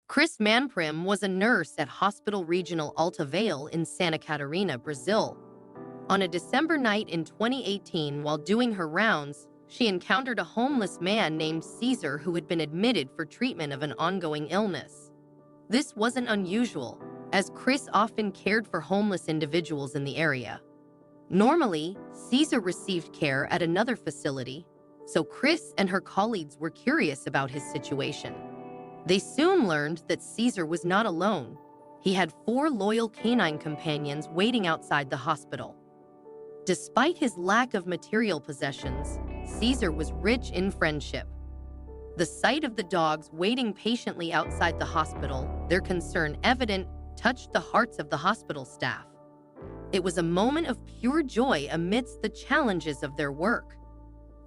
Chris Manprim was a nurse at Hospital Regional Alta Vale in Santa Catarina, Brazil. On a December night in 2018, while doing her rounds, she encountered a homeless man named Caesar who had been admitted for treatment of an ongoing illness. This wasn't unusual, as Chris often cared for homeless individuals in the area. Normally, Caesar received care at another facility, so Chris and her colleagues were curious about his situation. They soon learned that Caesar was not alone. He had 4 loyal canine companions waiting outside the hospital. Despite his lack of material possessions, Caesar was rich in friendship. The sight of the dogs waiting patiently outside the hospital, their concern evident, touched the hearts of the hospital staff. It was a moment of pure joy amidst the challenges of their work.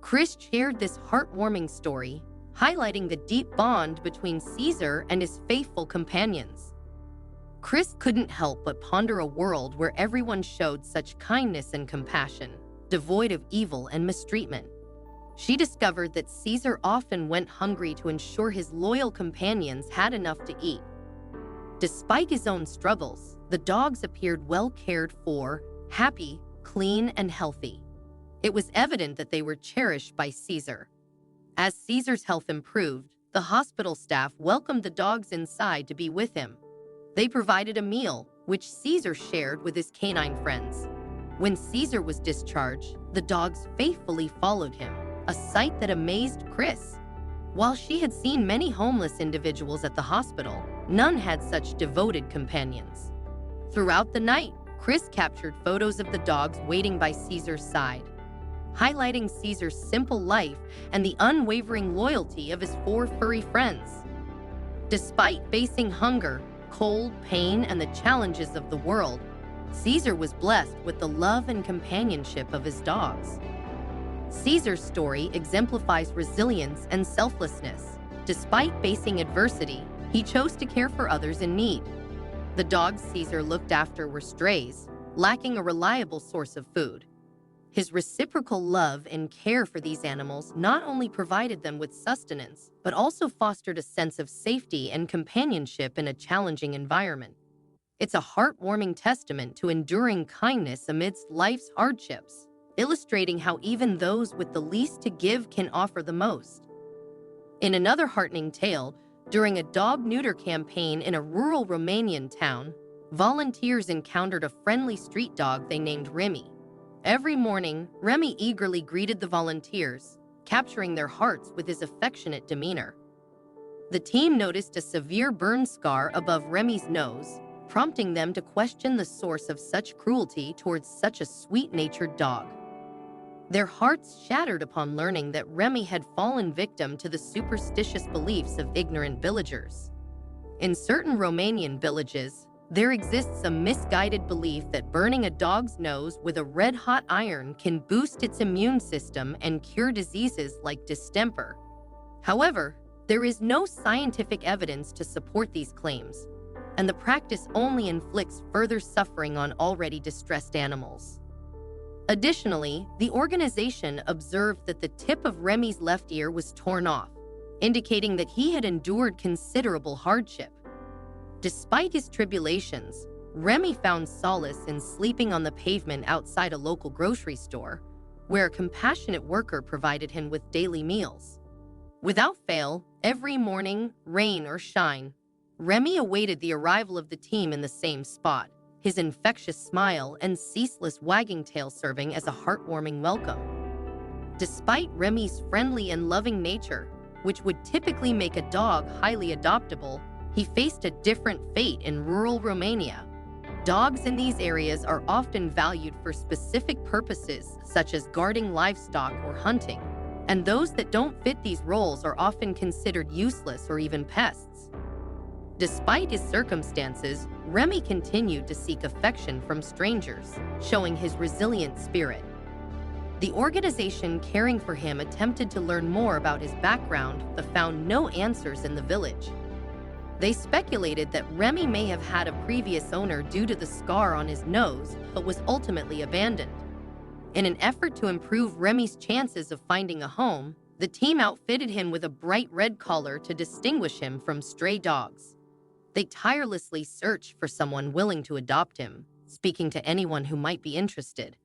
Chris shared this heartwarming story, highlighting the deep bond between Caesar and his faithful companions. Chris couldn't help but ponder a world where everyone showed such kindness and compassion, devoid of evil and mistreatment. She discovered that Caesar often went hungry to ensure his loyal companions had enough to eat. Despite his own struggles, the dogs appeared well cared for, happy, clean, and healthy. It was evident that they were cherished by Caesar. As Caesar's health improved, the hospital staff welcomed the dogs inside to be with him. They provided a meal, which Caesar shared with his canine friends. When Caesar was discharged, the dogs faithfully followed him, a sight that amazed Chris. While she had seen many homeless individuals at the hospital, none had such devoted companions. Throughout the night, Chris captured photos of the dogs waiting by Caesar's side, highlighting Caesar's simple life and the unwavering loyalty of his 4 furry friends. Despite facing hunger, cold, pain, and the challenges of the world, Caesar was blessed with the love and companionship of his dogs. Caesar's story exemplifies resilience and selflessness. Despite facing adversity, he chose to care for others in need. The dogs Caesar looked after were strays, lacking a reliable source of food. His reciprocal love and care for these animals not only provided them with sustenance, but also fostered a sense of safety and companionship in a challenging environment. It's a heartwarming testament to enduring kindness amidst life's hardships, illustrating how even those with the least to give can offer the most. In another heartening tale, during a dog neuter campaign in a rural Romanian town, volunteers encountered a friendly street dog they named Remy. Every morning, Remy eagerly greeted the volunteers, capturing their hearts with his affectionate demeanor. The team noticed a severe burn scar above Remy's nose, prompting them to question the source of such cruelty towards such a sweet-natured dog. Their hearts shattered upon learning that Remy had fallen victim to the superstitious beliefs of ignorant villagers. In certain Romanian villages, there exists a misguided belief that burning a dog's nose with a red-hot iron can boost its immune system and cure diseases like distemper. However, there is no scientific evidence to support these claims, and the practice only inflicts further suffering on already distressed animals. Additionally, the organization observed that the tip of Remy's left ear was torn off, indicating that he had endured considerable hardship. Despite his tribulations, Remy found solace in sleeping on the pavement outside a local grocery store, where a compassionate worker provided him with daily meals. Without fail, every morning, rain or shine, Remy awaited the arrival of the team in the same spot, his infectious smile and ceaseless wagging tail serving as a heartwarming welcome. Despite Remy's friendly and loving nature, which would typically make a dog highly adoptable, he faced a different fate in rural Romania. Dogs in these areas are often valued for specific purposes, such as guarding livestock or hunting, and those that don't fit these roles are often considered useless or even pests. Despite his circumstances, Remy continued to seek affection from strangers, showing his resilient spirit. The organization caring for him attempted to learn more about his background, but found no answers in the village. They speculated that Remy may have had a previous owner due to the scar on his nose, but was ultimately abandoned. In an effort to improve Remy's chances of finding a home, the team outfitted him with a bright red collar to distinguish him from stray dogs. They tirelessly search for someone willing to adopt him, speaking to anyone who might be interested.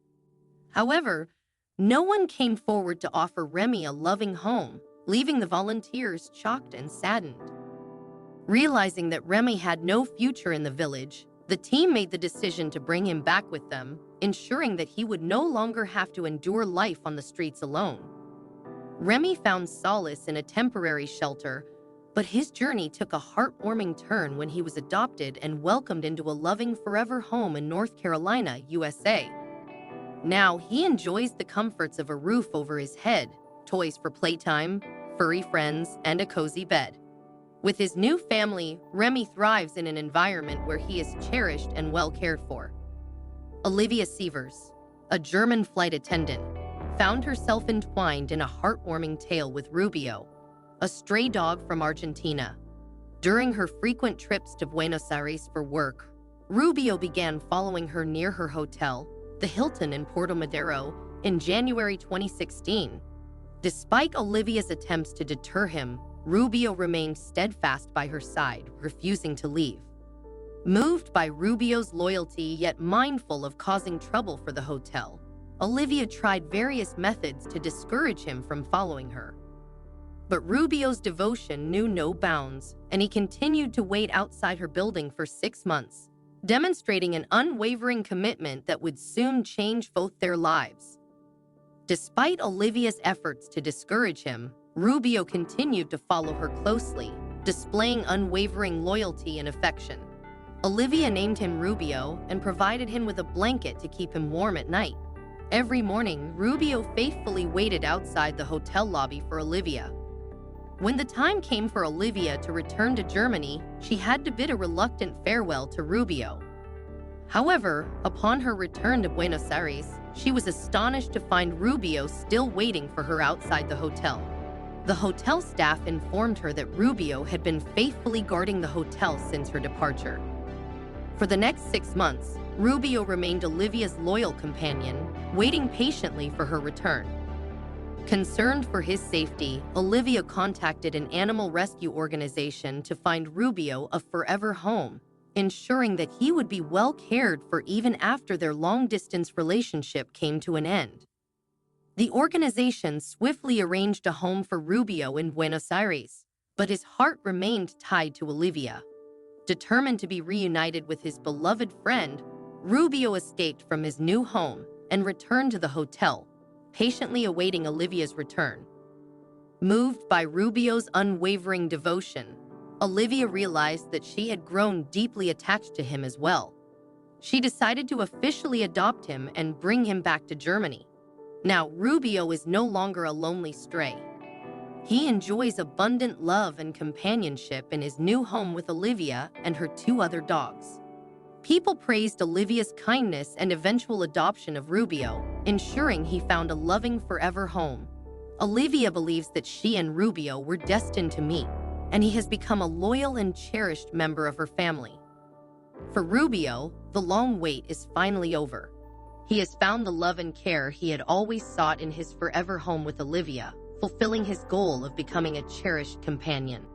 However, no one came forward to offer Remy a loving home, leaving the volunteers shocked and saddened. Realizing that Remy had no future in the village, the team made the decision to bring him back with them, ensuring that he would no longer have to endure life on the streets alone. Remy found solace in a temporary shelter, but his journey took a heartwarming turn when he was adopted and welcomed into a loving forever home in North Carolina, USA. Now he enjoys the comforts of a roof over his head, toys for playtime, furry friends, and a cozy bed. With his new family, Remy thrives in an environment where he is cherished and well cared for. Olivia Sievers, a German flight attendant, found herself entwined in a heartwarming tale with Rubio, a stray dog from Argentina. During her frequent trips to Buenos Aires for work, Rubio began following her near her hotel, the Hilton in Puerto Madero, in January 2016. Despite Olivia's attempts to deter him, Rubio remained steadfast by her side, refusing to leave. Moved by Rubio's loyalty yet mindful of causing trouble for the hotel, Olivia tried various methods to discourage him from following her. But Rubio's devotion knew no bounds, and he continued to wait outside her building for 6 months, demonstrating an unwavering commitment that would soon change both their lives. Despite Olivia's efforts to discourage him, Rubio continued to follow her closely, displaying unwavering loyalty and affection. Olivia named him Rubio and provided him with a blanket to keep him warm at night. Every morning, Rubio faithfully waited outside the hotel lobby for Olivia. When the time came for Olivia to return to Germany, she had to bid a reluctant farewell to Rubio. However, upon her return to Buenos Aires, she was astonished to find Rubio still waiting for her outside the hotel. The hotel staff informed her that Rubio had been faithfully guarding the hotel since her departure. For the next 6 months, Rubio remained Olivia's loyal companion, waiting patiently for her return. Concerned for his safety, Olivia contacted an animal rescue organization to find Rubio a forever home, ensuring that he would be well cared for even after their long-distance relationship came to an end. The organization swiftly arranged a home for Rubio in Buenos Aires, but his heart remained tied to Olivia. Determined to be reunited with his beloved friend, Rubio escaped from his new home and returned to the hotel, patiently awaiting Olivia's return. Moved by Rubio's unwavering devotion, Olivia realized that she had grown deeply attached to him as well. She decided to officially adopt him and bring him back to Germany. Now, Rubio is no longer a lonely stray. He enjoys abundant love and companionship in his new home with Olivia and her 2 other dogs. People praised Olivia's kindness and eventual adoption of Rubio, ensuring he found a loving forever home. Olivia believes that she and Rubio were destined to meet, and he has become a loyal and cherished member of her family. For Rubio, the long wait is finally over. He has found the love and care he had always sought in his forever home with Olivia, fulfilling his goal of becoming a cherished companion.